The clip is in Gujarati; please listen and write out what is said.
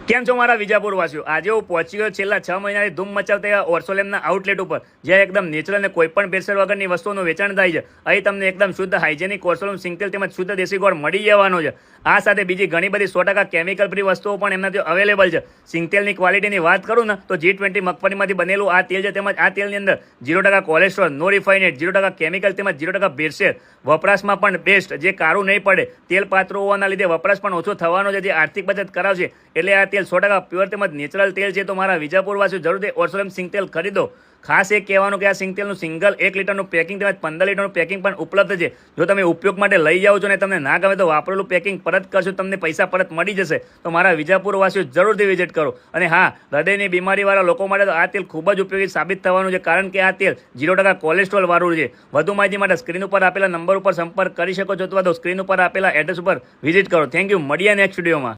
કેમ છો મારા વિજાપુરવાસીઓ? આજે હું પહોંચી ગયો છેલ્લા 6 મહિનાથી ધૂમ મચાવતા એવા ઓર્સોલેમના આઉટલેટ ઉપર, જ્યાં એકદમ નેચરલ અને કોઈ પણ ભેળસેળ વગરની વસ્તુઓનું વેચાણ થાય છે. અહીં તમને એકદમ શુદ્ધ હાઇજેનિક ઓર્સોલેમ સિંગતેલ તેમજ શુદ્ધ દેશી ગોળ મળી જવાનો છે. આ સાથે બીજી ઘણી બધી 100% કેમિકલ ફ્રી વસ્તુઓ પણ એમના ત્યાં અવેલેબલ છે. સિંગતેલની ક્વોલિટીની વાત કરું ને તો G20 મગફળીમાંથી બનેલું આ તેલ છે, તેમજ આ તેલની અંદર 0% કોલેસ્ટ્રોલ, નો રિફાઇનેડ, 0% કેમિકલ તેમજ 0% ભેળસેળ, વપરાશમાં પણ બેસ્ટ, જે કારું નહીં પડે, તેલ પાતળું હોવાના લીધે વપરાશ પણ ઓછો થવાનો છે, જે આર્થિક બચત કરાવશે. એટલે આ તેલ 100% પ્યોર તેમજ નેચરલ તેલ છે. તો મારા વિજાપુરવાસીઓ જરૂરથી ઓર્સોલેમ સિંગતેલ ખરીદો. ખાસ એ કહેવાનું કે આ સિંગતેલનું સિંગલ 1 લીટરનું પેકિંગ તેમજ 15 લીટરનું પેકિંગ પણ ઉપલબ્ધ છે. જો તમે ઉપયોગ માટે લઈ જાઓ છો ને તમને ના ગમે તો વાપરેલું પેકિંગ પરત કરશો, તમને પૈસા પરત મળી જશે. તો મારા વિજાપુરવાસીઓ જરૂરથી વિઝિટ કરો. અને હા, હૃદયની બીમારીવાળા લોકો માટે તો આ તેલ ખૂબ જ ઉપયોગી સાબિત થવાનું છે, કારણ કે આ તેલ 0% કોલેસ્ટ્રોલ વાળું છે. વધુ માહિતી માટે સ્ક્રીન ઉપર આપેલા નંબર ઉપર સંપર્ક કરી શકો છો, અથવા તો સ્ક્રીન ઉપર આપેલા એડ્રેસ ઉપર વિઝિટ કરો. Thank you. મળીએ નેક્સ્ટ વિડીયોમાં.